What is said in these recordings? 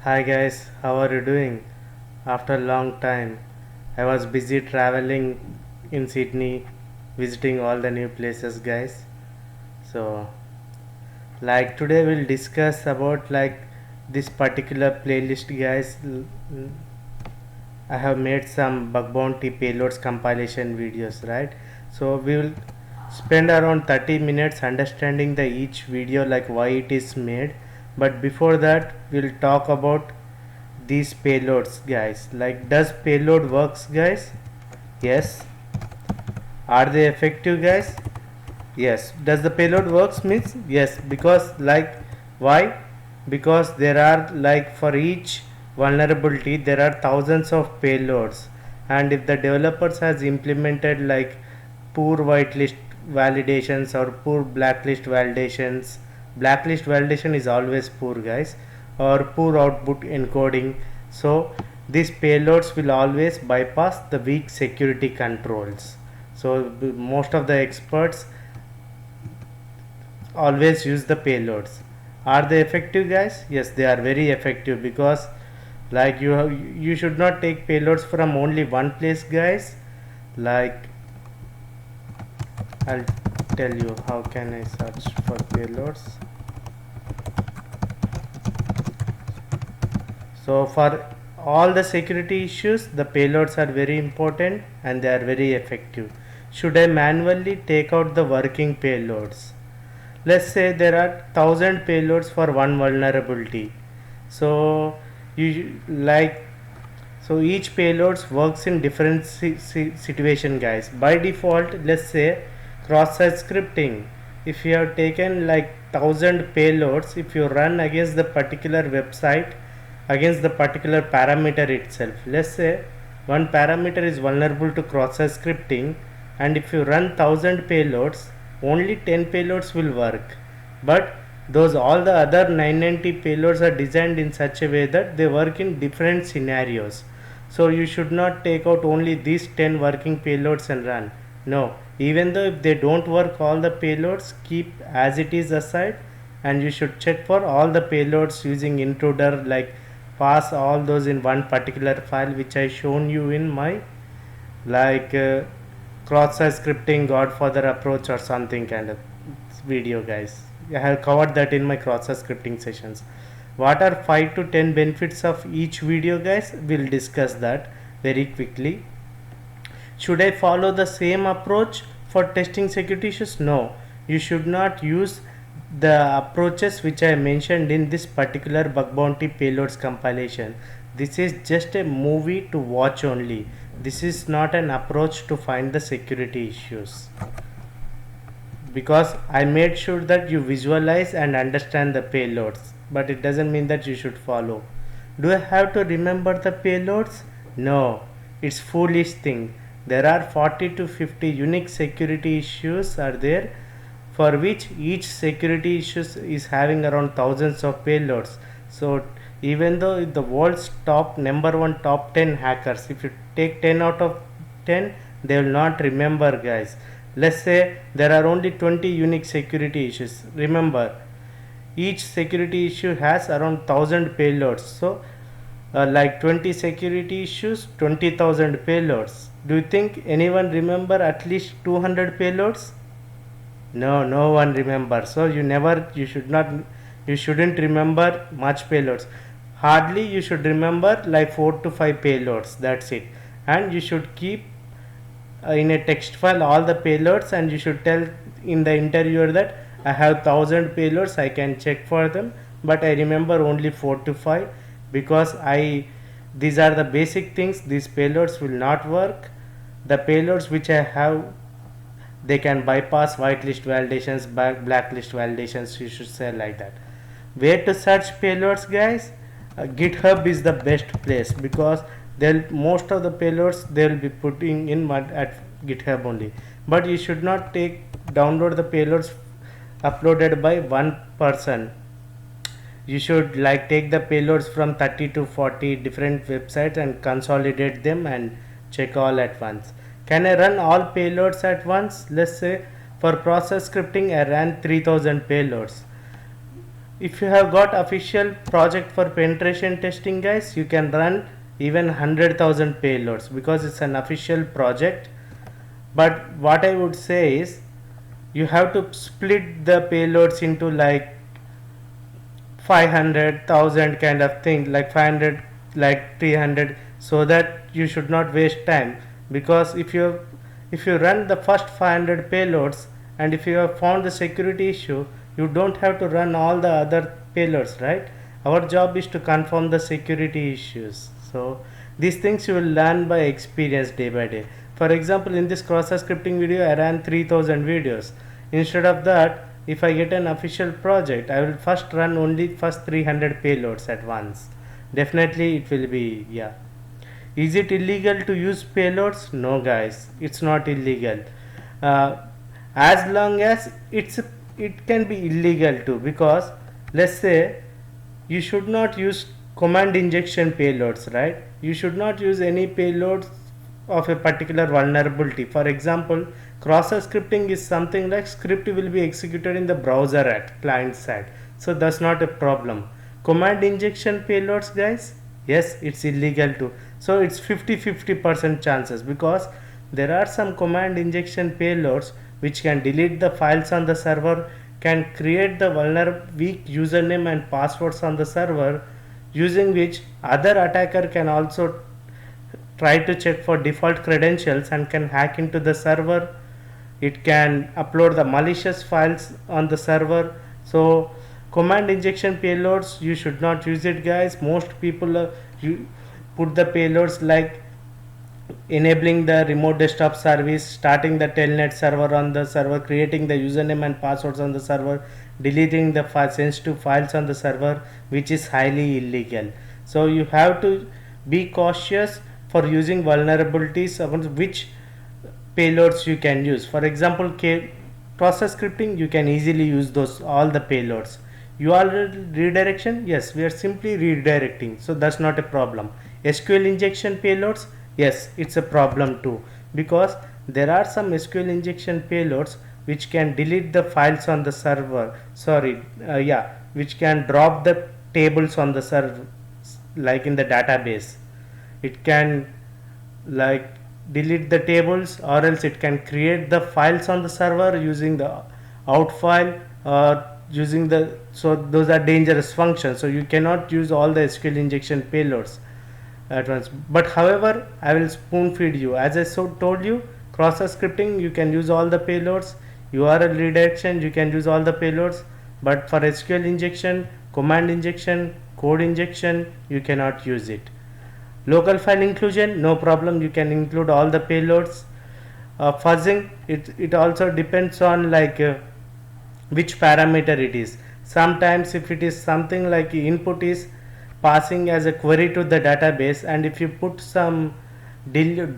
Hi guys, how are you doing? After a long time, I was busy traveling in Sydney, visiting all the new places, guys. So, today we'll discuss about this particular playlist, guys. I have made some bug bounty payloads compilation videos, right? So we will spend around 30 minutes understanding the each video, like why it is made. But before that, we'll talk about these payloads, guys. Like, does payload works, guys? Yes. Are they effective, guys? Yes. Does the payload works means yes, because why? Because there are, for each vulnerability there are thousands of payloads, and if the developers has implemented poor whitelist validations or poor blacklist validation is always poor, guys, or poor output encoding, so these payloads will always bypass the weak security controls. So most of the experts always use the payloads. Are they effective, guys? Yes, they are very effective, because you should not take payloads from only one place, guys. Like, I'll tell you how can I search for payloads. So for all the security issues, the payloads are very important and they are very effective. Should I manually take out the working payloads? Let's say there are 1000 payloads for one vulnerability. So you like so each payloads works in different situation, guys. By default, let's say cross-site scripting, if you have taken 1000 payloads, if you run against the particular website, against the particular parameter itself, let's say one parameter is vulnerable to cross-site scripting, and if you run 1000 payloads, only 10 payloads will work, but those all the other 990 payloads are designed in such a way that they work in different scenarios. So you should not take out only these 10 working payloads and run. No, even though if they don't work, all the payloads keep as it is aside, and you should check for all the payloads using intruder, like pass all those in one particular file which I shown you in my like uh, cross-site scripting godfather approach or something kind of video, guys. I have covered that in my cross-site scripting sessions. What are 5 to 10 benefits of each video, guys? We'll discuss that very quickly. Should I follow the same approach for testing security issues? No, you should not use the approaches which I mentioned in this particular bug bounty payloads compilation. This is just a movie to watch only. This is not an approach to find the security issues, because I made sure that you visualize and understand the payloads, but it doesn't mean that you should follow. Do I have to remember the payloads? No, it's foolish thing. There are 40 to 50 unique security issues are there, for which each security issues is having around thousands of payloads. So even though the world's top number one top 10 hackers, if you take 10 out of 10, they will not remember, guys. Let's say there are only 20 unique security issues. Remember, each security issue has around 1000 payloads. So 20 security issues, 20,000 payloads. Do you think anyone remember at least 200 payloads? No, no one remembers. So you shouldn't remember much payloads. Hardly you should remember like 4 to 5 payloads. That's it. And you should keep in a text file all the payloads, and you should tell in the interviewer that I have 1000 payloads, I can check for them, but I remember only 4 to 5, because these are the basic things. These payloads will not work. The payloads which I have, they can bypass whitelist validations, blacklist validations, you should say like that. Where to search payloads, guys? GitHub is the best place, because most of the payloads they will be putting in at GitHub only. But you should not download the payloads uploaded by one person. You should take the payloads from 30 to 40 different websites and consolidate them and check all at once. Can I run all payloads at once? Let's say for process scripting I ran 3000 payloads. if you have got official project for penetration testing, guys, you can run even 100,000 payloads because it's an official project. But what I would say is you have to split the payloads into like 500,000 kind of thing, like 500, like 300, so that you should not waste time. Because if you run the first 500 payloads and if you have found the security issue, you don't have to run all the other payloads, right? Our job is to confirm the security issues. So these things you will learn by experience day by day. For example, in this cross-site scripting video I ran 3000 videos. Instead of that, if I get an official project, I will first run only first 300 payloads at once. Definitely it will be, yeah. Is it illegal to use payloads? No, guys, it's not illegal. Uh, as long as it can be illegal too, because let's say you should not use command injection payloads, right? You should not use any payloads of a particular vulnerability. For example, cross-site scripting is something like script will be executed in the browser at client side, so that's not a problem. Command injection payloads, guys, yes, it's illegal too. So it's 50-50% chances, because there are some command injection payloads which can delete the files on the server, can create the weak username and passwords on the server, using which other attacker can also try to check for default credentials and can hack into the server. It can upload the malicious files on the server. So command injection payloads, you should not use it, guys. Most people you put the payloads like enabling the remote desktop service, starting the telnet server on the server, creating the username and passwords on the server, deleting the sensitive files on the server, which is highly illegal. So you have to be cautious for using vulnerabilities about which payloads you can use. For example, cross-site scripting, you can easily use those all the payloads. URL redirection, yes, we are simply redirecting, so that's not a problem. SQL injection payloads, yes, it's a problem too, because there are some SQL injection payloads which can delete the files on the server, which can drop the tables on the server, like in the database. It can like delete the tables, or else it can create the files on the server using the out file, or using the, so those are dangerous functions, so you cannot use all the SQL injection payloads at once. But however, I will spoon feed you, as I told you, cross-site scripting you can use all the payloads, URL redirection you can use all the payloads, but for SQL injection, command injection, code injection, you cannot use it. Local file inclusion, no problem, you can include all the payloads. Fuzzing, it also depends on which parameter it is. Sometimes if it is something like input is passing as a query to the database, and if you put some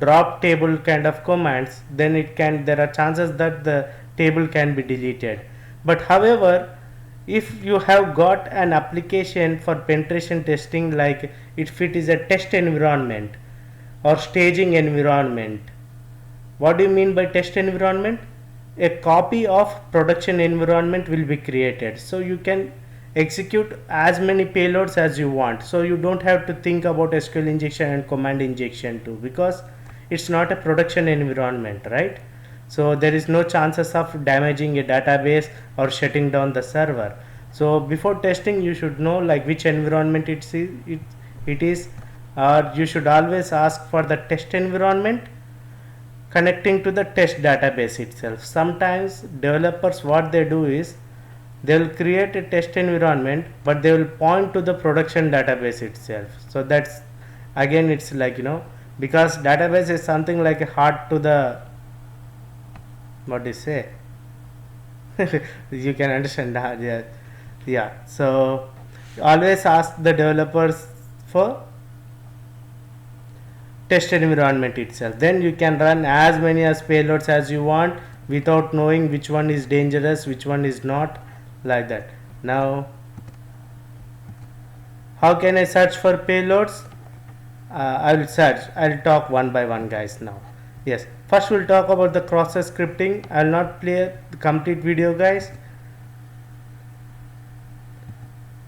drop table kind of commands, then there are chances that the table can be deleted. But however, if you have got an application for penetration testing, like if it is a test environment or staging environment, what do you mean by test environment? A copy of production environment will be created, so you can execute as many payloads as you want, so you don't have to think about SQL injection and command injection too, because it's not a production environment, right? So there is no chances of damaging a database or shutting down the server. So before testing, you should know like which environment it is, or you should always ask for the test environment connecting to the test database itself. Sometimes developers, what they do is they will create a test environment, but they will point to the production database itself. So that's, again, it's because database is something like a heart to the, what do you say? You can understand that. Yeah. So always ask the developers for test environment itself, then you can run as many as payloads as you want without knowing which one is dangerous, which one is not, like that. Now how can I search for payloads? I'll talk one by one, guys. Now, yes, first we'll talk about the cross-site scripting. I'll not play the complete video, guys.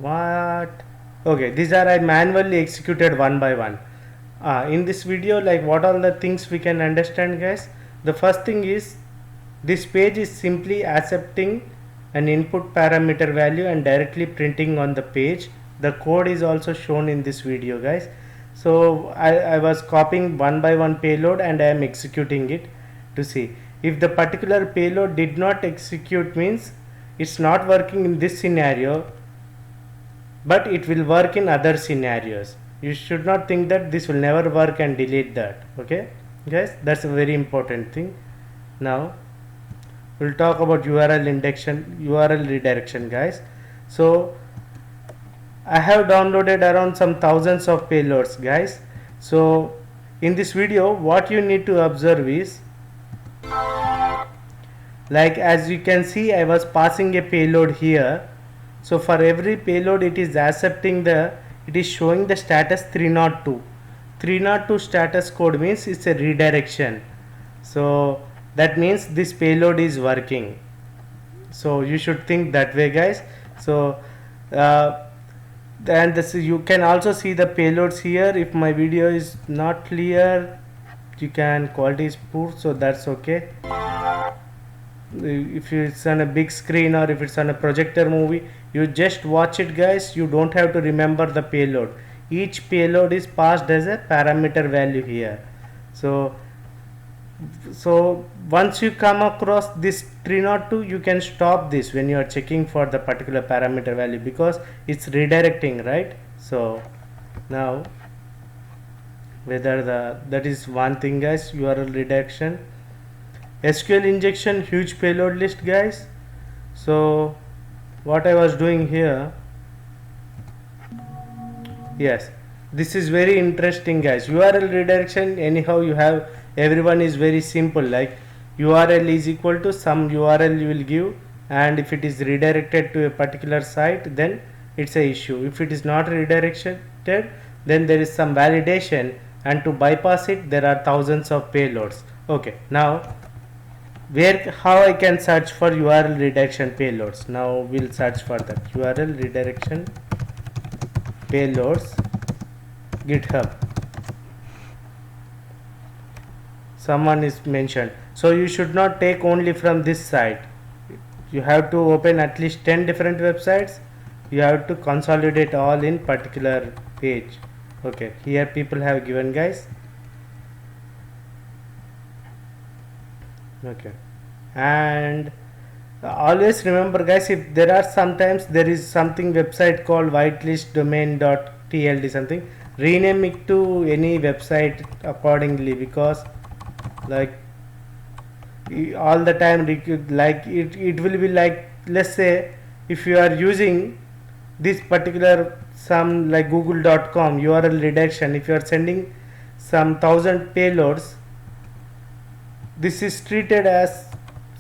what? Okay, these are I manually executed one by one. In this video, like what all the things we can understand, guys. The first thing is this page is simply accepting an input parameter value and directly printing on the page. The code is also shown in this video, guys. So I was copying one by one payload and I am executing it to see if the particular payload did not execute, means it's not working in this scenario, but it will work in other scenarios. You should not think that this will never work and delete that. Okay guys, that's a very important thing. Now we'll talk about URL redirection, guys. So I have downloaded around some thousands of payloads, guys. So in this video what you need to observe is, like as you can see, I was passing a payload here. So for every payload it is showing the status 302. 302 status code means it's a redirection. So that means this payload is working. So you should think that way, guys. So and this, you can also see the payloads here. If my video is not clear, you can, quality is poor, so that's okay. If it's on a big screen or if it's on a projector movie, you just watch it, guys. You don't have to remember the payload. Each payload is passed as a parameter value here. So once you come across this 302, you can stop this when you are checking for the particular parameter value, because it's redirecting, right? So now whether that is one thing, guys. URL redirection, SQL injection, huge payload list, guys. So what I was doing here, yes, this is very interesting, guys. URL redirection, anyhow you have, everyone is very simple, like URL is equal to some URL you will give, and if it is redirected to a particular site, then it's a issue. If it is not redirected, then there is some validation, and to bypass it there are thousands of payloads. Okay, now how I can search for URL redirection payloads. Now we'll search for that URL redirection payloads, GitHub. Someone is mentioned. So you should not take only from this site. You have to open at least 10 different websites. You have to consolidate all in particular page. Okay, here people have given, guys. Okay, and always remember, guys, if there are sometimes there is something website called whitelistdomain.tld something, rename it to any website accordingly, because like all the time, like it will be like, let's say if you are using this particular some like google.com URL redirection, if you are sending some 1000 payloads, this is treated as,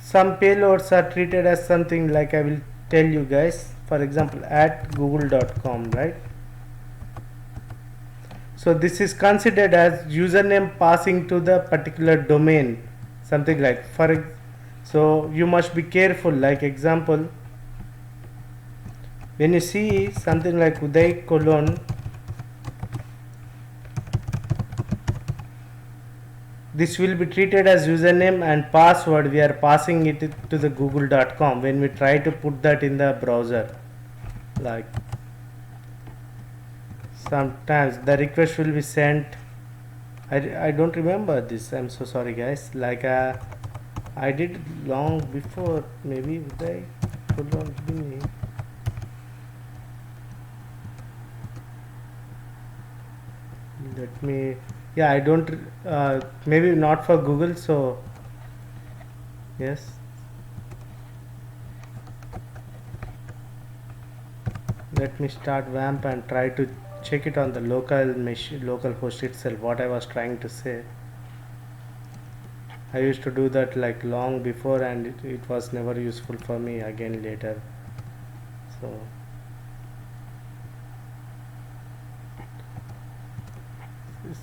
some payloads are treated as something like, I will tell you, guys. For example, at google.com, right? So this is considered as username passing to the particular domain, something like, so you must be careful. Like example, when you see something like Uday colon, this will be treated as username, and password we are passing it to the google.com when we try to put that in the browser. Like sometimes the request will be sent, I don't remember this, I'm so sorry, guys. Like I did long before, maybe Uday colon B. Let me, yeah, I don't, maybe not for Google, so yes, let me start WAMP and try to check it on the local machine, local host itself, what I was trying to say. I used to do that like long before, and it was never useful for me again later. So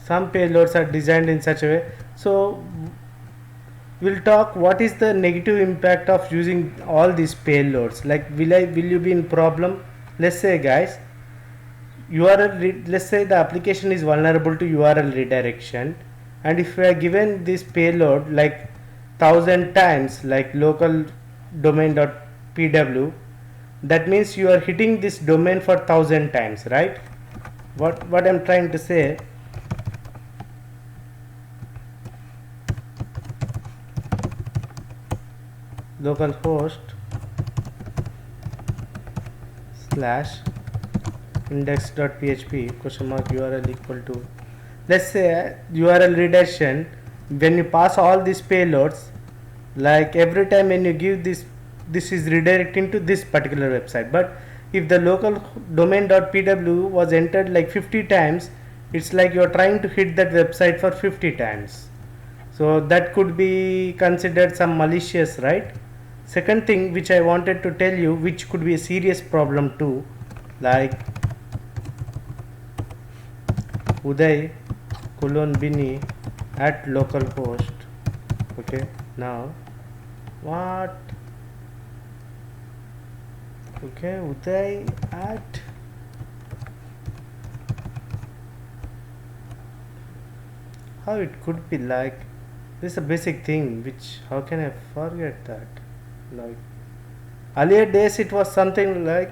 some payloads are designed in such a way. So we'll talk what is the negative impact of using all these payloads. Like will you be in problem let's say guys, let's say the application is vulnerable to URL redirection, and if we are given this payload like 1000 times, like local domain.pw, that means you are hitting this domain for 1000 times, right? What I'm trying to say, localhost slash index.php $URL equal to, let's say URL redirection, when you pass all these payloads, like every time when you give this is redirecting to this particular website. But if the local domain.pw was entered like 50 times, it's like you're trying to hit that website for 50 times. So that could be considered some malicious, right? Second thing which I wanted to tell you, which could be a serious problem too, like Uday Bini at localhost. Okay, now what? Okay, Uday at, how it could be like, this is a basic thing which, how can I forget that? Like earlier days it was something like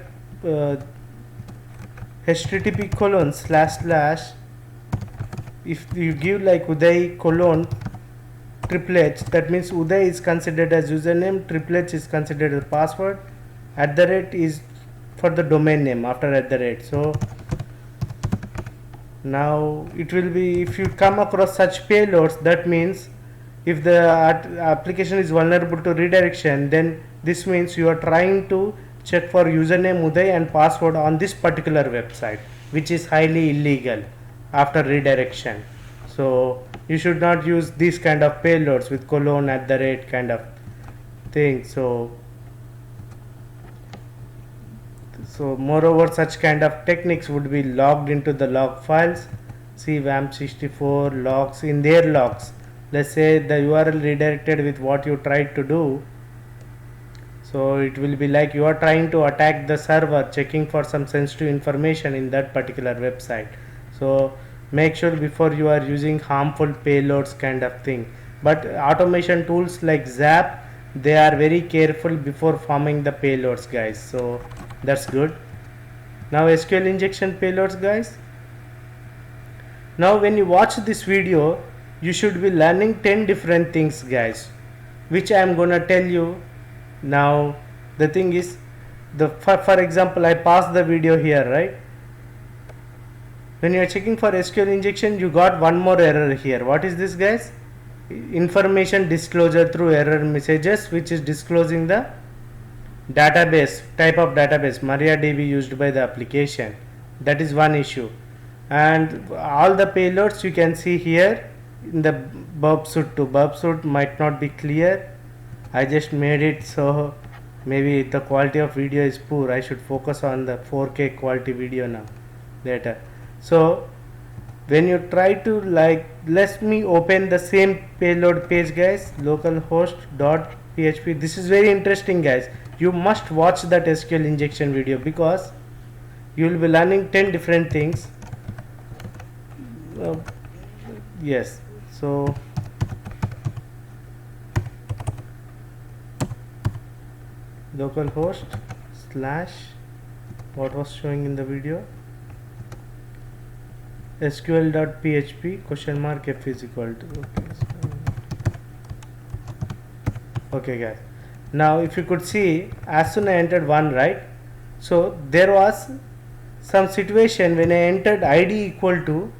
http colon slash slash, if you give like Uday colon triplets, that means Uday is considered as username, triplets is considered as password, at the rate is for the domain name after at the rate. So now it will be, if you come across such payloads, that means if the application is vulnerable to redirection, then this means you are trying to check for username Uday and password on this particular website, which is highly illegal after redirection. So you should not use these kind of payloads with colon at the rate kind of thing. So moreover, such kind of techniques would be logged into the log files. See WAMP64 logs, in their logs, let's say the URL redirected with what you tried to do. So it will be like you are trying to attack the server, checking for some sensitive information in that particular website. So make sure before you are using harmful payloads kind of thing. But automation tools like Zap, they are very careful before forming the payloads, guys. So that's good. Now SQL injection payloads, guys. Now when you watch this video, you should be learning 10 different things, guys, which I am gonna tell you. Now the thing is, for example, I paused the video here, right? When you are checking for SQL injection, you got one more error here. What is this, guys? Information disclosure through error messages, which is disclosing the database, type of database, MariaDB used by the application. That is one issue. And all the payloads you can see here in the burp suite too. Burp suite might not be clear. I just made it so maybe the quality of video is poor. I should focus on the 4K quality video now later. So when you try to, like, let me open the same payload page, guys, localhost.php. This is very interesting, guys. You must watch that SQL injection video because you will be learning 10 different things. Yes, so localhost slash, what was showing in the video, sql.php (f is equal to). Okay, guys. Now if you could see, as soon as I entered one, right? So there was some situation when I entered ID equal to,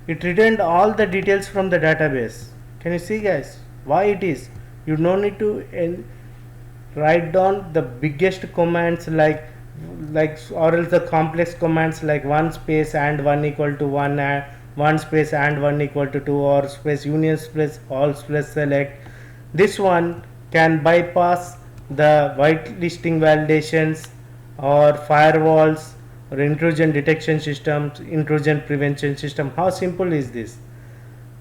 it returned all the details from the database. Can you see, guys, why it is? You don't need to write down the biggest commands like or else the complex commands like one space and one equal to one, one space and one equal to two, or space union space all space select. This one can bypass the whitelisting validations or firewalls or intrusion detection systems, intrusion prevention system. How simple is this?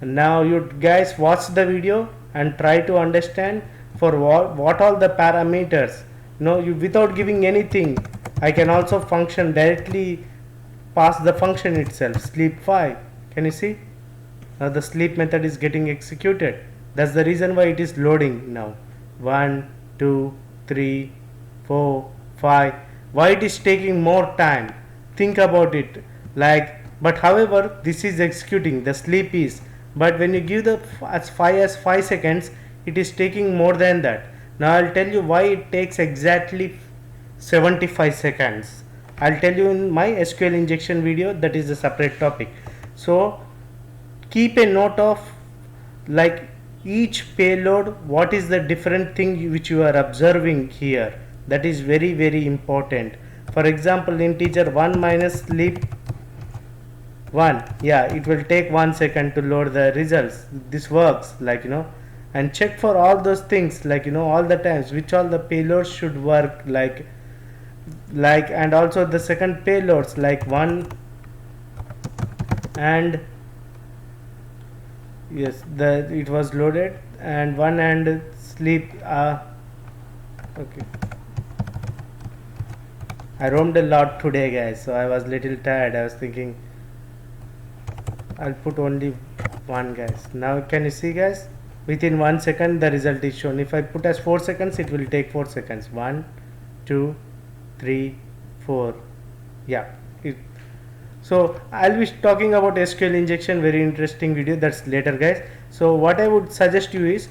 Now you guys watch the video and try to understand for what all the parameters. You without giving anything, I can also function directly pass the function itself, sleep 5. Can you see? Now the sleep method is getting executed. That's the reason why it is loading now. 1, 2, 3, 4, 5. Why it is taking more time? Think about it. But however, this is executing, the sleep is. But when you give the as 5 seconds, it is taking more than that. Now I'll tell you why it takes exactly 75 seconds. I'll tell you in my SQL injection video, that is a separate topic. So keep a note of like each payload, what is the different thing which you are observing here. That is very important. For example, integer 1 minus sleep 1, yeah, it will take 1 second to load the results. This works, and check for all those things, all the times which all the payloads should work, and also the second payloads like 1 and yes, it was loaded, and 1 and sleep. Okay, I roamed a lot today, guys, so I was little tired. I was thinking I'll put only 1, guys. Now can you see, guys, within 1 second the result is shown. If I put as 4 seconds, it will take 4 seconds. 1, 2, 3, 4. Yeah. So I'll be talking about SQL injection, very interesting video, that's later, guys. So what I would suggest you is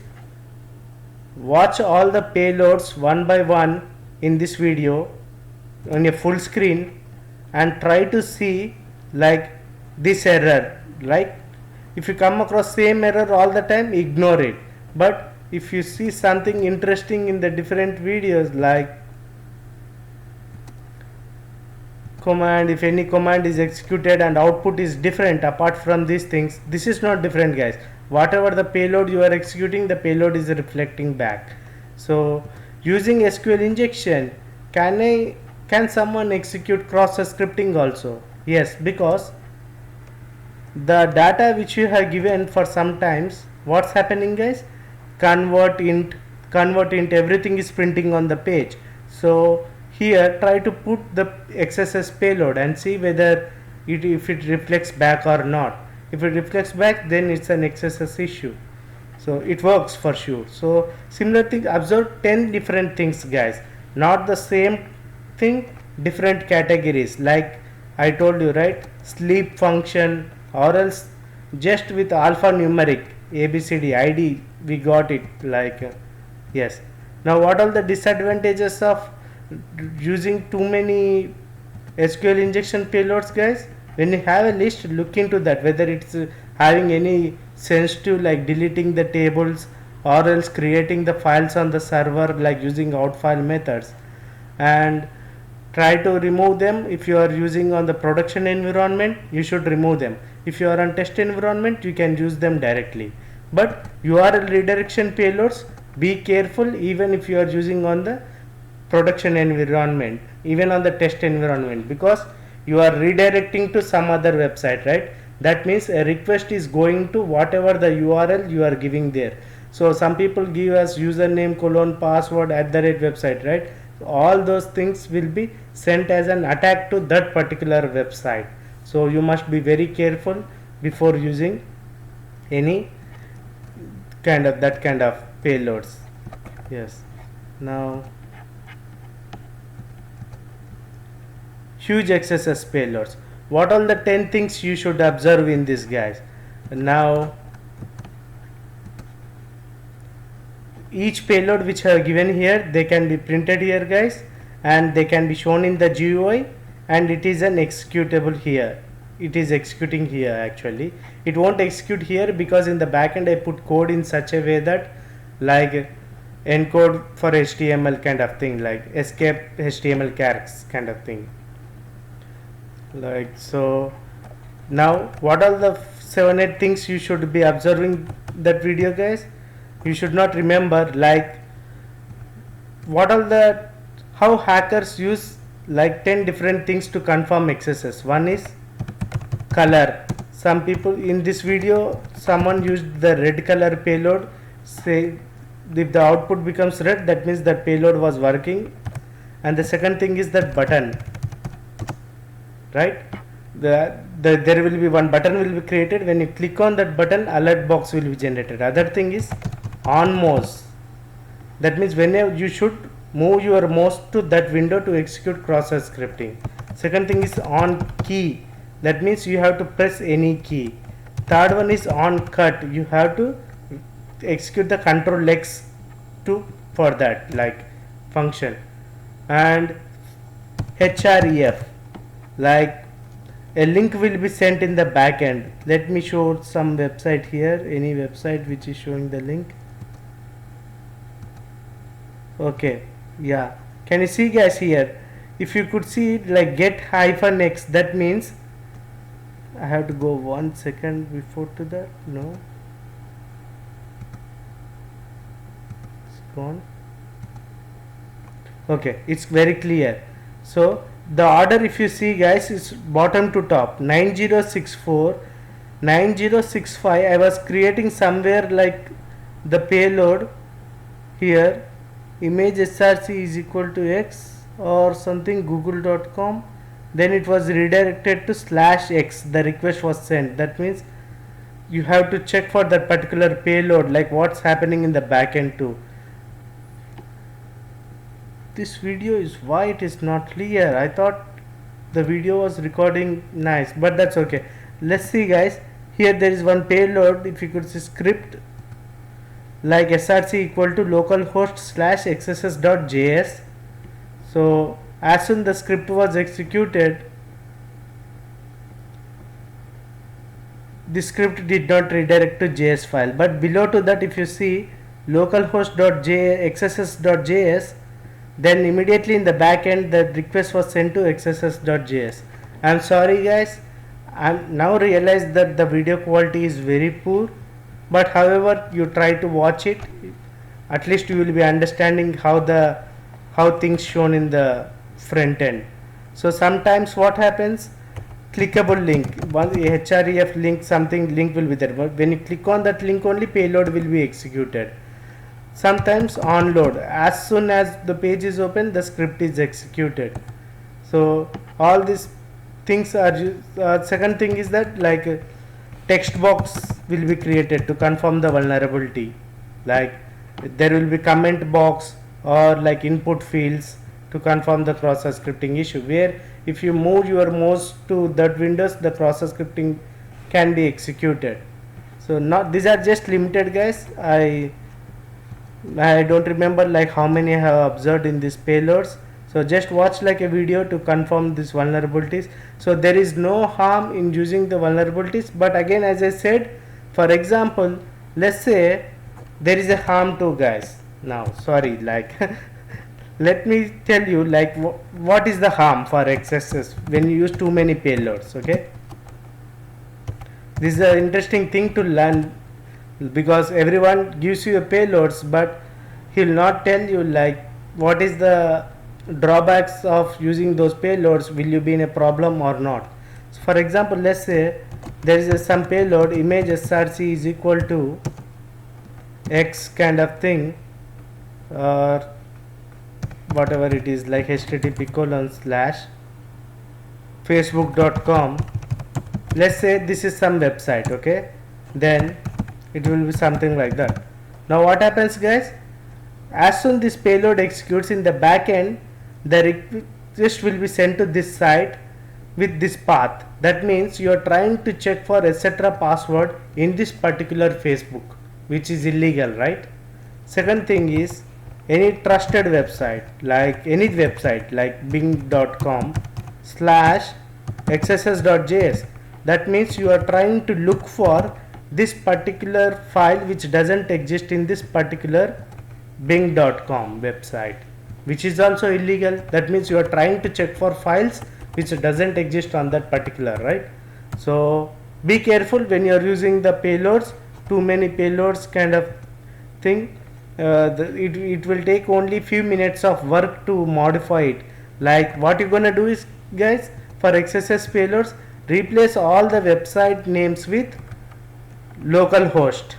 watch all the payloads one by one in this video on a full screen and try to see this error. If you come across same error all the time, ignore it. But if you see something interesting in the different videos, command, if any command is executed and output is different apart from these things, this is not different, guys. Whatever the payload you are executing, the payload is reflecting back. So using SQL injection, can someone execute cross scripting also? Yes, because the data which you have given for sometimes, what's happening, guys? Convert int, everything is printing on the page. So here try to put the XSS payload and see whether if it reflects back or not. If it reflects back, then it's an XSS issue. So it works for sure. So similar thing, observe 10 different things, guys, not the same thing, different categories, like I told you, right? Sleep function, or else just with alphanumeric ABCD ID we got it, yes. Now what are the disadvantages of using too many SQL injection payloads, guys? When you have a list, look into that, whether it's having any sensitive, like deleting the tables or else creating the files on the server, like using out file methods, and try to remove them. If you are using on the production environment, you should remove them. If you are on test environment, you can use them directly. But URL redirection payloads, be careful, even if you are using on the production environment, even on the test environment, because you are redirecting to some other website, right? That means a request is going to whatever the URL you are giving there. So some people give us username / password @ website, right? All those things will be sent as an attack to that particular website. So you must be very careful before using any kind of payloads. Yes. Now huge XSS payloads. What are the 10 things you should observe in this, guys? Now each payload which I have given here, they can be printed here, guys, and they can be shown in the GUI, and it is an executable here. It is executing here. Actually it won't execute here because in the backend I put code in such a way that encode for HTML kind of thing, like escape HTML characters kind of thing, so. Now what are the 7-8 things you should be observing that video, guys? You should not remember, what are the how hackers use 10 different things to confirm XSS. One is color. Some people in this video, someone used the red color payload. Say if the output becomes red, that means that payload was working. and the second thing is that button, right? There will be one button will be created. When you click on that button, alert box will be generated. Other thing is on mouse. That means whenever you should move your mouse to that window to execute cross-site scripting. Second thing is on key. That means you have to press any key. Third one is on cut. You have to execute the control X to for that like function. And href, like a link will be sent in the back end. Let me show some website here, any website which is showing the link. Okay, yeah, can you see guys here? If you could see it, like get -x, that means I have to go 1 second before to that. No, it's gone. Okay, it's very clear. So the order, if you see guys, is bottom to top, 9064 9065. I was creating somewhere like the payload here, image src is equal to x or something, google.com, then it was redirected to /x, the request was sent. That means you have to check for that particular payload, like what's happening in the backend too. This video is why it is not clear. I thought the video was recording nice, but that's okay. Let's see guys, here there is one payload. If you could see script like src equal to localhost /xss.js. so as soon the script was executed, the script did not redirect to JS file, but below to that if you see localhost.xss.js, then immediately in the back end the request was sent to xss.js. I'm sorry guys, I'm now realized that the video quality is very poor, but however you try to watch it, at least you will be understanding how things shown in the front end. So sometimes what happens, clickable link, one href link, something link will be there, but when you click on that link only payload will be executed. Sometimes on load, as soon as the page is open the script is executed. So all these things are second thing is that like text box will be created to confirm the vulnerability, like there will be comment box or like input fields to confirm the cross-site scripting issue, where if you move your mouse to that windows the cross-site scripting can be executed. So not, these are just limited guys. I don't remember like how many I have observed in these payloads. So just watch like a video to confirm these vulnerabilities. So there is no harm in using the vulnerabilities, but again as I said, for example, let's say there is a harm too guys. Now sorry, like let me tell you like what is the harm for XSS when you use too many payloads. Okay, this is an interesting thing to learn, because everyone gives you a payloads but he'll not tell you like what is the drawbacks of using those payloads, will you be in a problem or not. So for example, let's say there is some payload image src is equal to x kind of thing, or whatever it is, like http:/facebook.com. let's say this is some website. Okay, then it will be something like that. Now what happens guys, as soon this payload executes in the back end, the request will be sent to this site with this path. That means you are trying to check for etc password in this particular Facebook, which is illegal, right? Second thing is any trusted website, like any website like bing.com/xss.js. that means you are trying to look for this particular file which doesn't exist in this particular bing.com website, which is also illegal. That means you are trying to check for files which doesn't exist on that particular, right? So be careful when you are using the payloads, too many payloads kind of thing. It will take only few minutes of work to modify it. Like what you're gonna do is guys, for XSS payloads, replace all the website names with localhost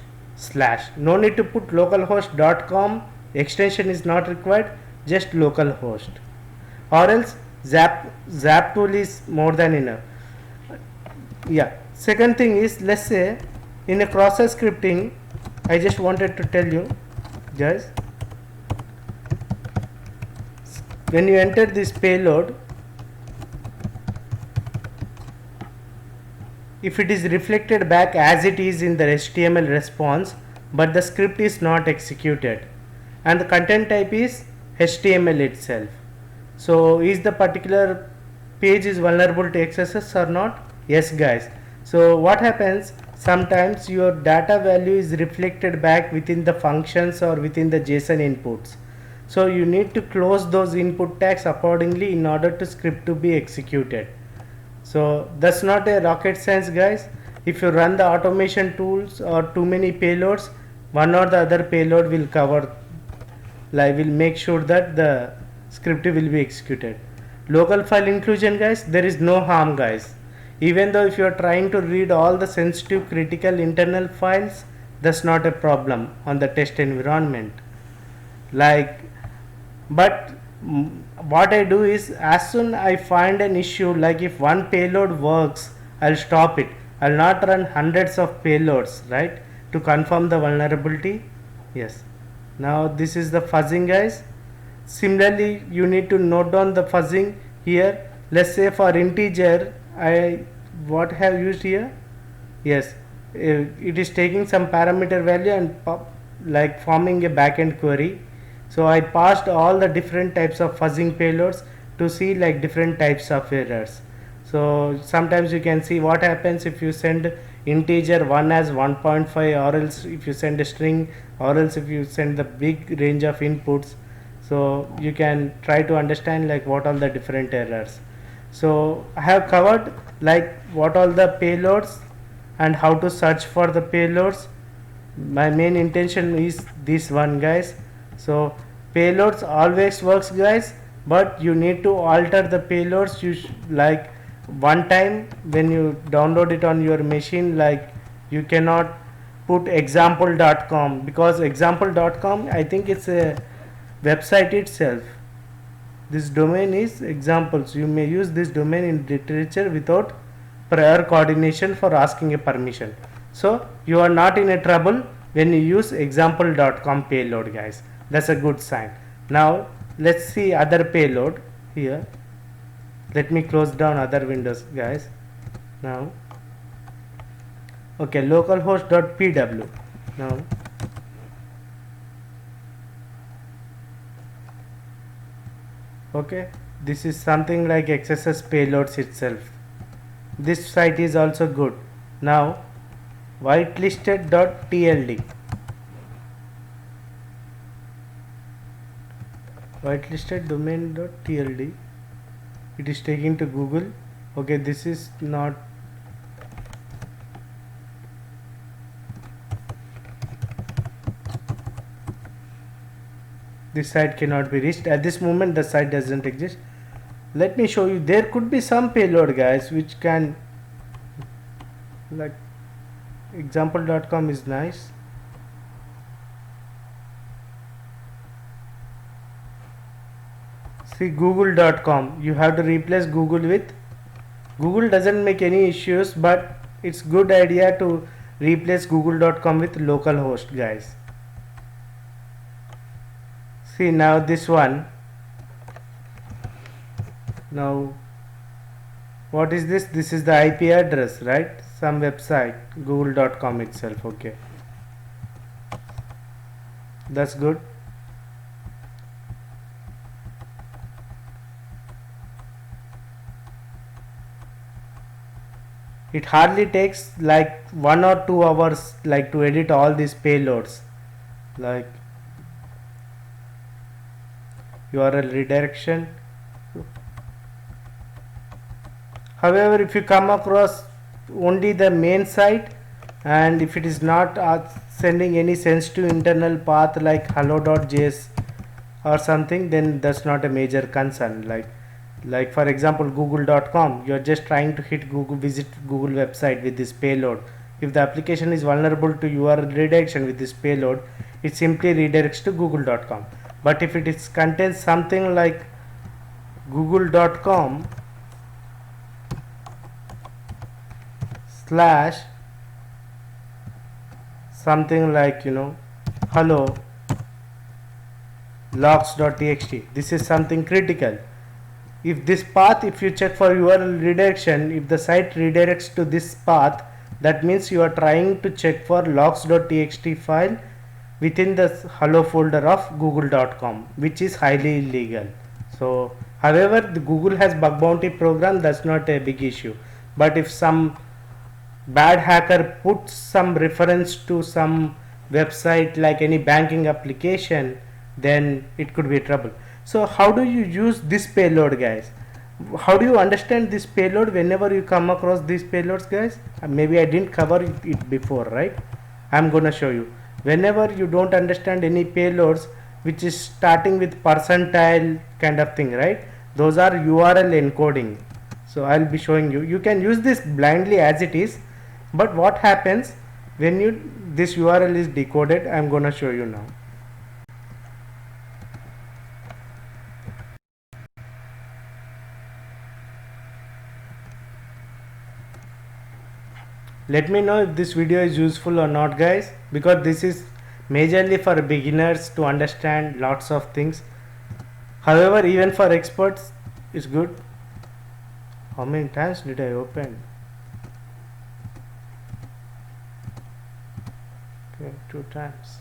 / no need to put localhost.com, extension is not required, just localhost. or else zap tool is more than enough. Yeah, second thing is, let's say in a cross-site scripting, I just wanted to tell you guys, when you enter this payload, if it is reflected back as it is in the HTML response, but the script is not executed and the content type is HTML itself, so is the particular page is vulnerable to XSS or not? Yes guys. So what happens, sometimes your data value is reflected back within the functions or within the JSON inputs, so you need to close those input tags accordingly in order to script to be executed. So that's not a rocket science guys. If you run the automation tools or too many payloads, one or the other payload will cover, like will make sure that the script will be executed. Local file inclusion guys, there is no harm guys. Even though if you are trying to read all the sensitive critical internal files, that's not a problem on the test environment. Like, but what I do is, as soon I find an issue, like if one payload works, I'll stop it. I'll not run hundreds of payloads, right, to confirm the vulnerability. Yes. Now this is the fuzzing guys. Similarly, you need to note down the fuzzing here. Let's say for integer, I what have used here. Yes, it is taking some parameter value and like forming a backend query. So I passed all the different types of fuzzing payloads to see like different types of errors. So sometimes you can see what happens if you send integer 1 as 1.5, or else if you send a string, or else if you send the big range of inputs. So you can try to understand like what all the different errors. So I have covered like what all the payloads and how to search for the payloads. My main intention is this one guys. So payloads always works guys, but you need to alter the payloads. You like one time when you download it on your machine, like you cannot put example.com, because example.com, I think it's a website itself. This domain is examples. You may use this domain in literature without prior coordination for asking a permission. So you are not in a trouble when you use example.com payload guys. That's a good sign. Now let's see other payload here. Let me close down other windows guys. Now okay, localhost.pw. Now okay, this is something like XSS payloads itself. This site is also good. Now whitelisted.tld, whitelisted domain.tld, it is taking to Google. Okay, this is not, this site cannot be reached at this moment. The site doesn't exist. Let me show you. There could be some payload guys which can, like example.com is nice. See google.com, you have to replace Google with, Google doesn't make any issues, but it's good idea to replace google.com with localhost guys. See now this one. Now what is this? This is the IP address, right? Some website, google.com itself. Okay, that's good. It hardly takes like 1 or 2 hours like to edit all these payloads, like URL redirection. However, if you come across only the main site and if it is not sending any sensitive internal path like hello.js or something, then that's not a major concern. Like for example google.com, you are just trying to hit Google, visit Google website with this payload. If the application is vulnerable to URL redirection with this payload, it simply redirects to google.com. But if it is contains something like google.com slash something like hello logs.txt. This is something critical. If this path, if you check for URL redirection, if the site redirects to this path, that means you are trying to check for logs.txt file within the hello folder of google.com, which is highly illegal. So however, the Google has bug bounty program, that's not a big issue. But if some bad hacker puts some reference to some website like any banking application, then it could be trouble. So how do you use this payload, guys? How do you understand this payload whenever you come across these payloads, guys? Maybe I didn't cover it before, right? I'm gonna show you. Whenever you don't understand any payloads which is starting with percentile kind of thing, right? Those are URL encoding. So I'll be showing you. You can use this blindly as it is, but what happens when this URL is decoded? I'm gonna show you now. Let me know if this video is useful or not, guys, because this is majorly for beginners to understand lots of things. However, even for experts it's good. How many times did I open? Okay, 2 times.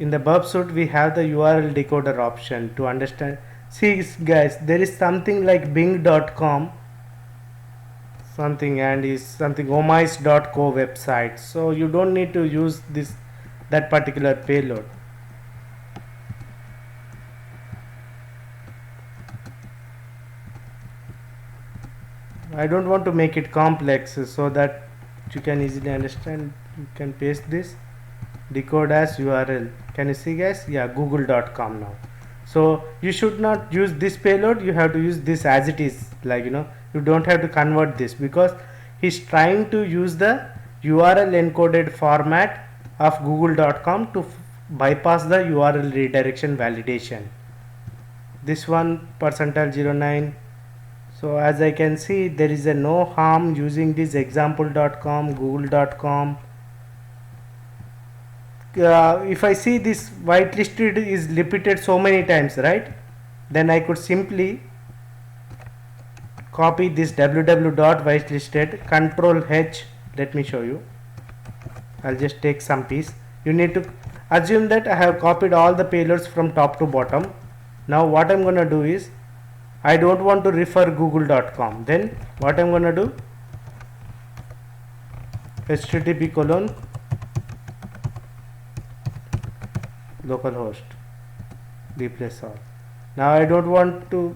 In the burp suite we have the URL decoder option to understand. See guys, there is something like bing.com something and is something omise.co website, so you don't need to use that particular payload. I don't want to make it complex so that you can easily understand. You can paste this, decode as URL. Can you see, guys? Yeah, google.com now. So you should not use this payload, you have to use this as it is, like you don't have to convert this, because he's trying to use the URL encoded format of google.com to bypass the URL redirection validation. This one %09. So as I can see, there is a no harm using this example.com, google.com. If I see this whitelisted is repeated so many times, right, then I could simply copy this www.whitelisted, control H. Let me show you. I'll just take some piece. You need to assume that I have copied all the payloads from top to bottom. Now what I'm gonna do is, I don't want to refer google.com. Then what I'm gonna do, http:// localhost replace all. Now I don't want to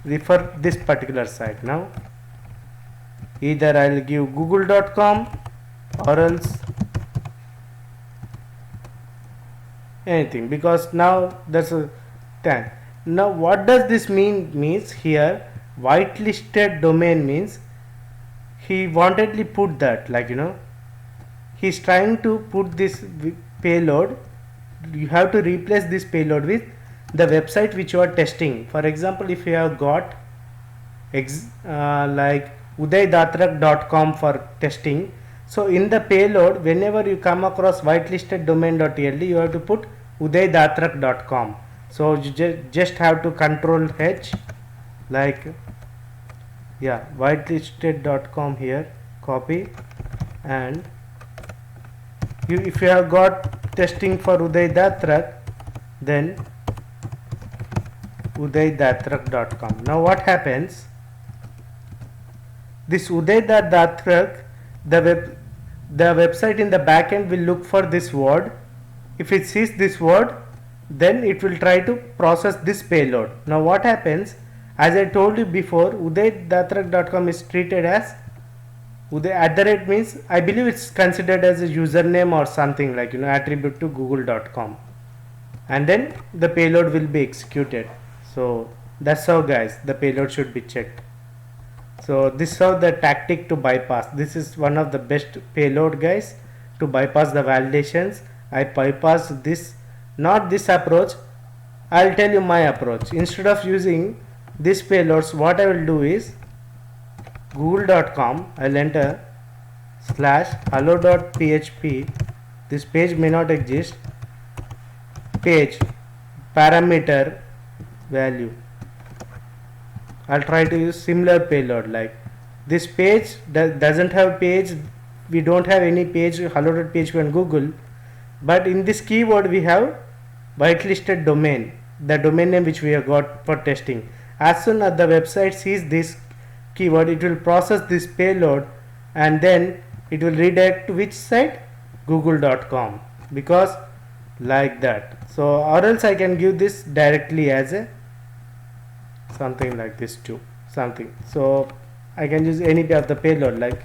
refer this particular site. Now either I'll give google.com or else anything, because now that's a 10. Now what does this means here, whitelisted domain means he wantedly put that, like he's trying to put this payload. You have to replace this payload with the website which you are testing. For example, if you have got like udaydatrak.com for testing, so in the payload, whenever you come across whitelisted domain.tld, you have to put udaydatrak.com. so you just have to control H, like whitelisted.com here, copy, and if you have got testing for Uday Datrak, then udaydatrak.com. Now what happens, this Uday Datrak, the website in the backend will look for this word. If it sees this word, then it will try to process this payload. Now what happens, as I told you before, udaydatrak.com is treated as Uday @ means, I believe it's considered as a username or something, like attribute to google.com, and then the payload will be executed. So that's how, guys, the payload should be checked. So this is how the tactic to bypass. This is one of the best payload, guys, to bypass the validations. I bypass this, not this approach. I'll tell you my approach. Instead of using these payloads, what I will do is google.com, I'll enter /hello.php. This page may not exist. Page parameter value. I'll try to use similar payload like this page doesn't have page. We don't have any page hello.php on Google, but in this keyword we have whitelisted domain, the domain name which we have got for testing. As soon as the website sees this keyword, it will process this payload and then it will redirect to which site? google.com, because like that. So or else I can give this directly as a something like this too, something. So I can use any of the payload like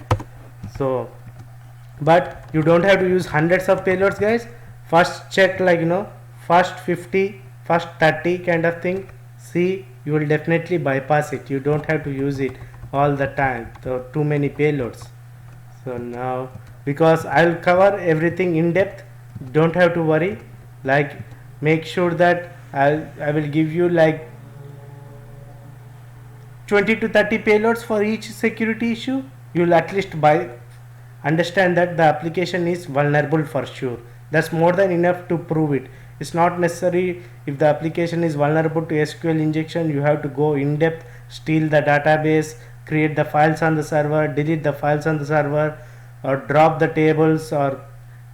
so, but you don't have to use hundreds of payloads, guys. First check like first 50, first 30 kind of thing. See, you will definitely bypass it. You don't have to use it all the time, so too many payloads. So now, because I'll cover everything in depth, don't have to worry. Like make sure that I will give you like 20 to 30 payloads for each security issue. You'll at least understand that the application is vulnerable for sure. That's more than enough to prove it. It's not necessary. If the application is vulnerable to SQL injection, you have to go in depth, steal the database, create the files on the server, delete the files on the server, or drop the tables or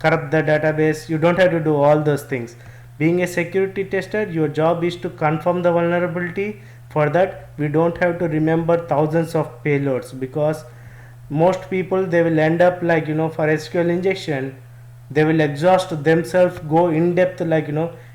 corrupt the database. You don't have to do all those things. Being a security tester, your job is to confirm the vulnerability. For that, we don't have to remember thousands of payloads, because most people, they will end up like for SQL injection, they will exhaust themselves, go in depth like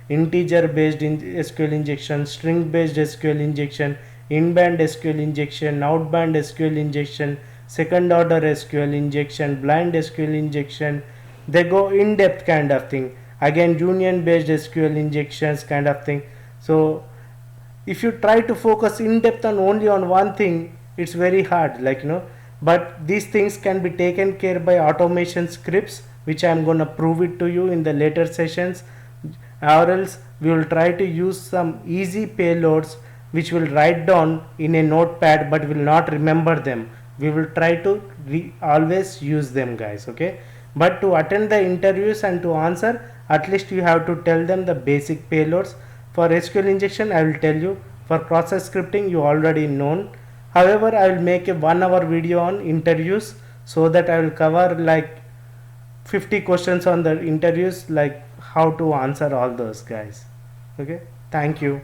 integer based SQL injection, string based SQL injection, in-band SQL injection, out-band SQL injection, second order SQL injection, blind SQL injection. They go in depth kind of thing. Again, union based SQL injections kind of thing. So if you try to focus in depth on only on one thing, it's very hard like but these things can be taken care by automation scripts, which I am going to prove it to you in the later sessions. Or else we will try to use some easy payloads which will write down in a notepad but will not remember them. We will try to always use them, guys, okay? But to attend the interviews and to answer, at least you have to tell them the basic payloads. For SQL injection, I will tell you. For process scripting, you already known. However, I will make a 1 hour video on interviews, so that I will cover like 50 questions on the interviews, like how to answer all those, guys. Okay, thank you.